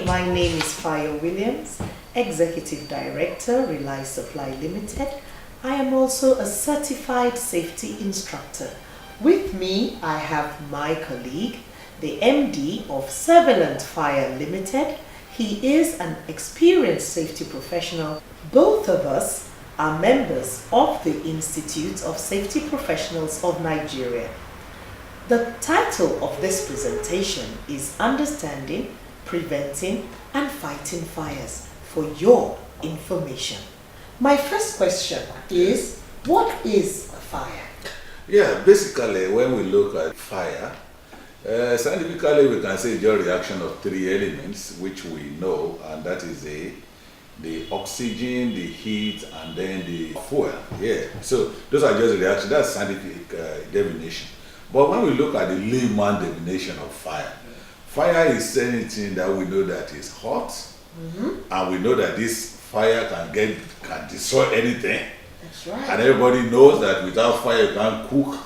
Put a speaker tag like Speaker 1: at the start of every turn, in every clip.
Speaker 1: my name is Fire Williams, Executive Director, Rely Supply Limited. I am also a certified safety instructor. With me, I have my colleague, the MD of Surveillant Fire Limited. He is an experienced safety professional. Both of us are members of the Institute of Safety Professionals of Nigeria. The title of this presentation is Understanding, Preventing and Fighting Fires, for your information. My first question is, what is a fire?
Speaker 2: Yeah, basically when we look at fire, scientifically we can say it's just a reaction of three elements which we know, and that is the oxygen, the heat, and then the fuel. Yeah, so those are just reactions. That's scientific definition. But when we look at the layman definition of fire, fire is anything that we know that is hot, and we know that this fire can destroy anything.
Speaker 1: That's right.
Speaker 2: And everybody knows that without fire you can't cook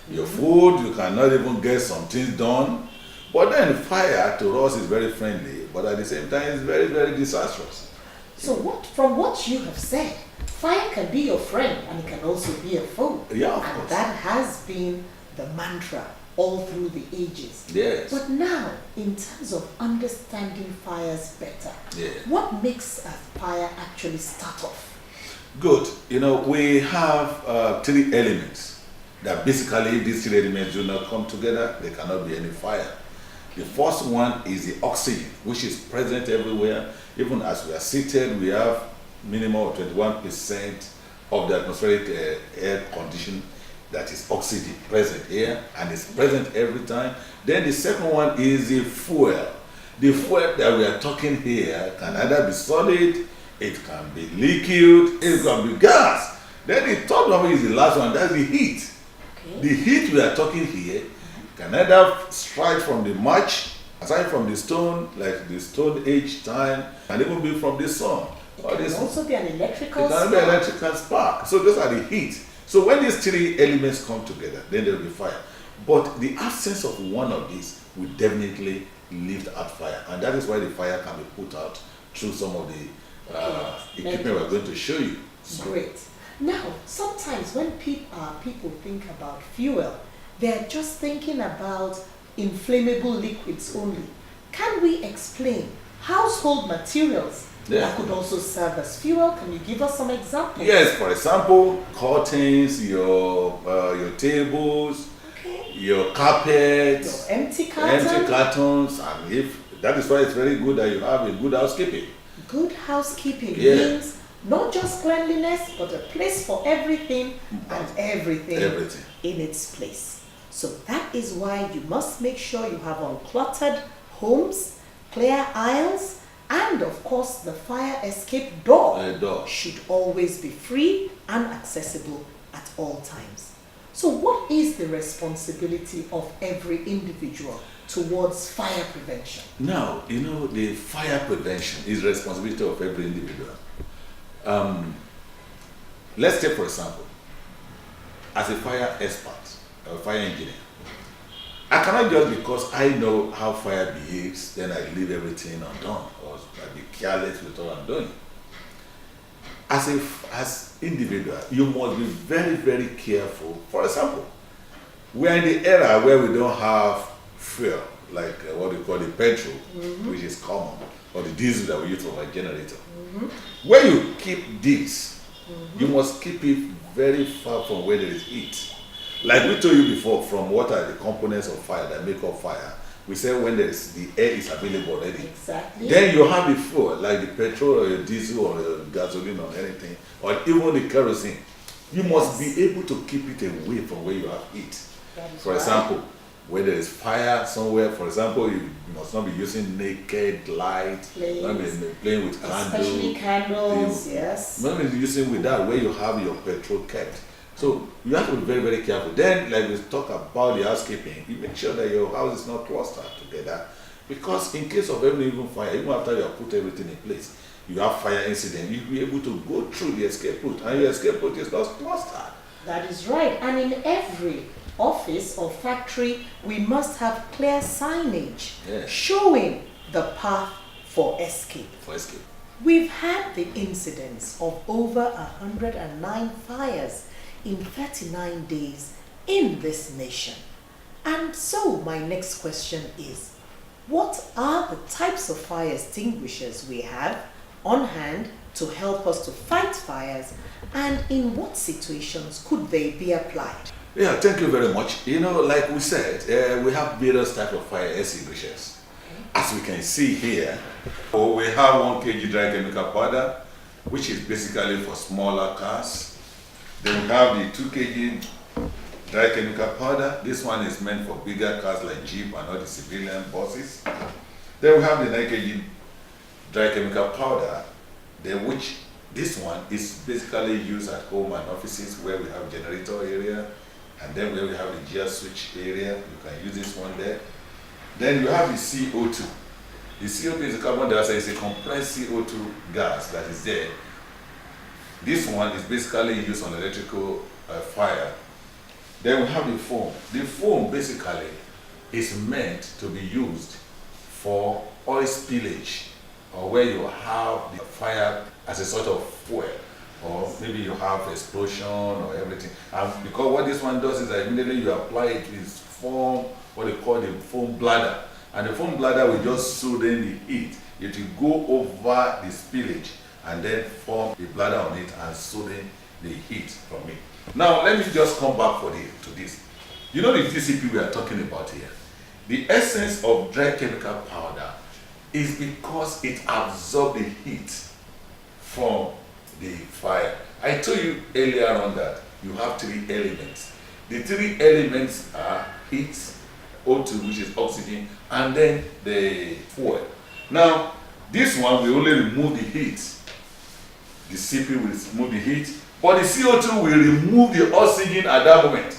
Speaker 2: your food, you cannot even get some things done. But then fire to us is very friendly, but at the same time it's very, very disastrous.
Speaker 1: So from what you have said, fire can be your friend and it can also be a foe.
Speaker 2: Yeah, of
Speaker 1: and
Speaker 2: course.
Speaker 1: that has been the mantra all through the ages.
Speaker 2: Yes.
Speaker 1: But now, in terms of understanding fires better, what makes a fire actually start off?
Speaker 2: Good. You know, we have three elements that basically, if these three elements do not come together, there cannot be any fire. The first one is the oxygen, which is present everywhere. Even as we are seated, we have minimum of 21% of the atmospheric air condition that is oxygen present here, and it's present every time. Then the second one is the fuel. The fuel that we are talking here can either be solid, it can be liquid, it can be gas. Then the third one is the last one, that's the heat.
Speaker 1: Okay.
Speaker 2: The heat we are talking here can either strike from the match, aside from the stone, like the Stone Age time, and even be from the sun.
Speaker 1: It can also be an electrical spark.
Speaker 2: It can be an electrical spark. So those are the heat. So when these three elements come together, then there will be fire. But the absence of one of these will definitely lift out fire. And that is why the fire can be put out through some of the equipment we're going to show you.
Speaker 1: Great. Now, sometimes when people think about fuel, they're just thinking about inflammable liquids only. Can we explain household materials that could also serve as fuel? Can you give us some examples?
Speaker 2: Yes, for example, curtains, your tables, your carpets,
Speaker 1: your empty
Speaker 2: cartons, and if that is why it's very good that you have a good housekeeping.
Speaker 1: Good housekeeping means not just cleanliness, but a place for everything and everything in its place. So that is why you must make sure you have uncluttered homes, clear aisles, and of course the fire escape door should always be free and accessible at all times. So what is the responsibility of every individual towards fire prevention?
Speaker 2: Now, you know, the fire prevention is the responsibility of every individual. Let's take for example, as a fire expert, a fire engineer, I cannot just because I know how fire behaves, then I leave everything undone or I be careless with what I'm doing. As individual, you must be very, very careful. For example, we are in the era where we don't have fuel, like what we call the petrol, which is common, or the diesel that we use for our generator. When you keep this, you must keep it very far from where there is heat. Like we told you before, from what are the components of fire that make up fire, we say when the air is available already.
Speaker 1: Exactly.
Speaker 2: Then you have the fuel, like the petrol or the diesel or the gasoline or anything, or even the kerosene. You must be able to keep it away from where you have heat. For example, where there is fire somewhere, for example, you must not be using naked light, not be playing with candles.
Speaker 1: Especially candles, yes.
Speaker 2: Not be using with that where you have your petrol kept. So you have to be very, very careful. Then, like we talk about the housekeeping, you make sure that your house is not clustered together, because in case of any even fire, even after you have put everything in place, you have fire incident, you'll be able to go through the escape route, and your escape route is not clustered.
Speaker 1: That is right. And in every office or factory, we must have clear signage showing the path for escape.
Speaker 2: For escape.
Speaker 1: We've had the incidents of over 109 fires in 39 days in this nation. And so my next question is, what are the types of fire extinguishers we have on hand to help us to fight fires, and in what situations could they be applied?
Speaker 2: Yeah, thank you very much. You know, like we said, we have various types of fire extinguishers. As we can see here, we have 1 kg dry chemical powder, which is basically for smaller cars. Then we have the 2 kg dry chemical powder. This one is meant for bigger cars like Jeep and all the civilian buses. Then we have the 9 kg dry chemical powder, which this one is basically used at home and offices where we have generator area, and then where we have the gear switch area. You can use this one there. Then you have the CO2. The CO2 is a carbon dioxide, it's a compressed CO2 gas that is there. This one is basically used on electrical fire. Then we have the foam. The foam basically is meant to be used for oil spillage, or where you have the fire as a sort of fuel, or maybe you have explosion or everything. And because what this one does is that immediately you apply it, is form what they call the foam bladder. And the foam bladder will just soothe in the heat. It will go over the spillage and then form the bladder on it and soothe in the heat from it. Now let me just come back to this. You know the TCP we are talking about here. The essence of dry chemical powder is because it absorbs the heat from the fire. I told you earlier on that you have 3 elements. The 3 elements are heat, O2, which is oxygen, and then the fuel. Now, this one will only remove the heat. The CP will remove the heat, but the CO2 will remove the oxygen at that moment.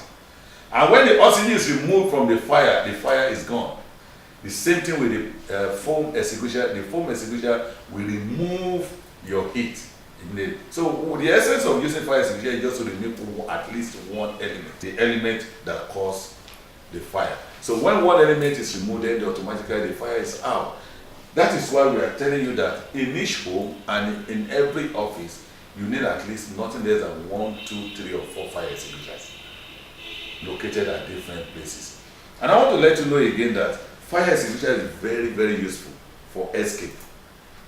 Speaker 2: And when the oxygen is removed from the fire is gone. The same thing with the foam extinguisher. The foam extinguisher will remove your heat. So the essence of using fire extinguisher is just to remove at least one element, the element that caused the fire. So when one element is removed, then automatically the fire is out. That is why we are telling you that in each home and in every office, you need at least nothing less than 1, 2, 3, or 4 fire extinguishers located at different places. And I want to let you know again that fire extinguisher is very, very useful for escape.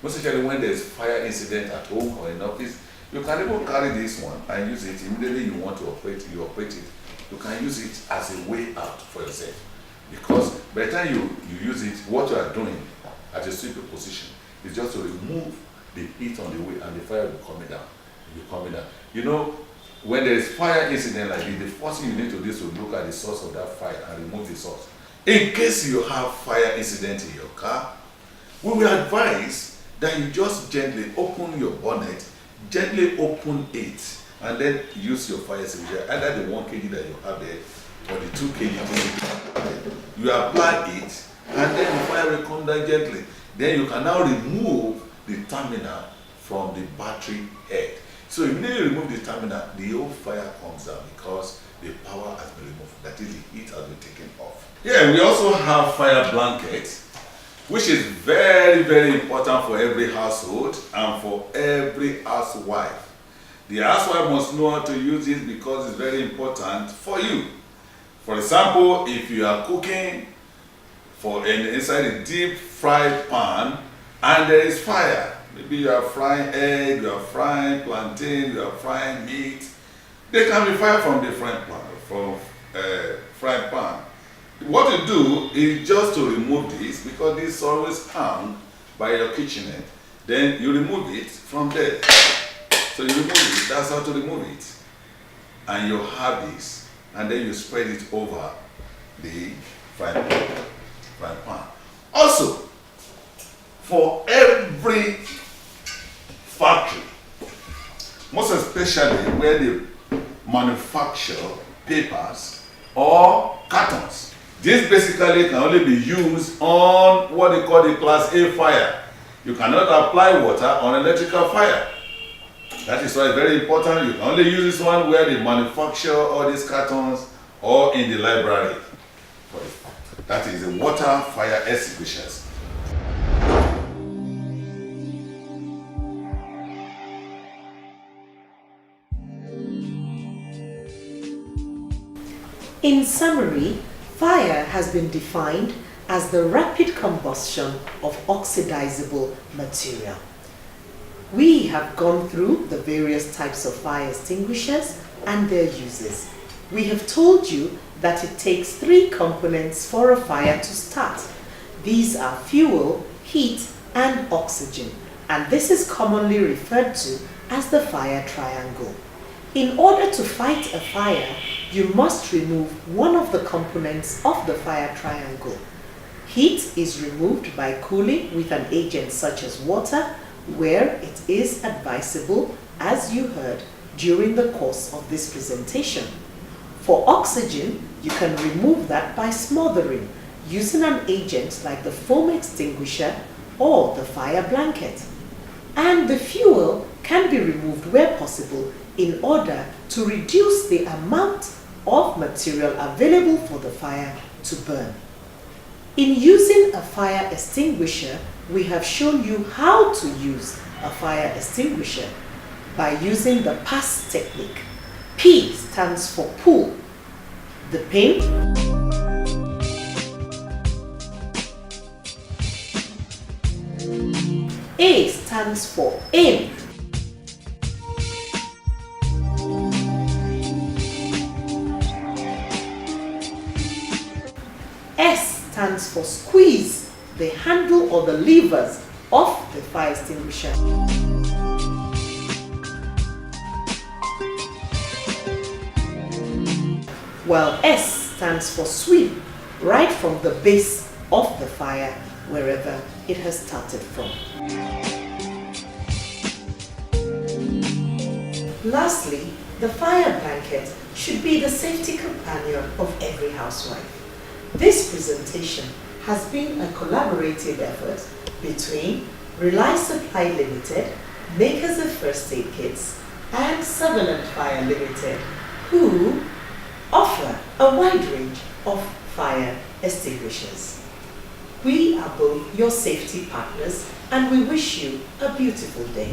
Speaker 2: Most especially when there is fire incident at home or in office, you can even carry this one and use it immediately you want to operate. You operate it. You can use it as a way out for yourself. Because by the time you use it, what you are doing at a sweeping position is just to remove the heat on the way, and the fire will be coming down. It will be coming down. You know, when there is fire incident like this, the first thing you need to do is to look at the source of that fire and remove the source. In case you have fire incident in your car, we will advise that you just gently open your bonnet, gently open it, and then use your fire extinguisher, either the 1 kg that you have there or the 2 kg. You apply it, and then the fire will come down gently. Then you can now remove the terminal from the battery head. So immediately you remove the terminal, the whole fire comes down because the power has been removed. That is, the heat has been taken off. Yeah, we also have fire blankets, which is very, very important for every household and for every housewife. The housewife must know how to use it because it's very important for you. For example, if you are cooking inside a deep fried pan and there is fire, maybe you are frying egg, you are frying plantain, you are frying meat, there can be fire from the frying pan. What you do is just to remove this, because this is always hung by your kitchenette. Then you remove it from there. So you remove it, that's how to remove it. And you have this, and then you spread it over the frying pan. Also, for every factory, most especially where they manufacture papers or cartons, this basically can only be used on what they call the class A fire. You cannot apply water on electrical fire. That is why it's very important. You can only use this one where they manufacture all these cartons or in the library. That is the water fire extinguishers.
Speaker 1: In summary, fire has been defined as the rapid combustion of oxidizable material. We have gone through the various types of fire extinguishers and their uses. We have told you that it takes 3 components for a fire to start. These are fuel, heat, and oxygen, and this is commonly referred to as the fire triangle. In order to fight a fire, you must remove one of the components of the fire triangle. Heat is removed by cooling with an agent such as water, where it is advisable, as you heard during the course of this presentation. For oxygen, you can remove that by smothering using an agent like the foam extinguisher or the fire blanket. And the fuel can be removed where possible in order to reduce the amount of material available for the fire to burn. In using a fire extinguisher, we have shown you how to use a fire extinguisher by using the PASS technique. P stands for pull the pin, A stands for aim, S stands for squeeze the handle or the levers of the fire extinguisher. While S stands for sweep, right from the base of the fire, wherever it has started from. Lastly, the fire blanket should be the safety companion of every housewife. This presentation has been a collaborative effort between Rely Supply Limited, makers of first aid kits, and Surveillant Fire Limited, who offer a wide range of fire extinguishers. We are both your safety partners, and we wish you a beautiful day.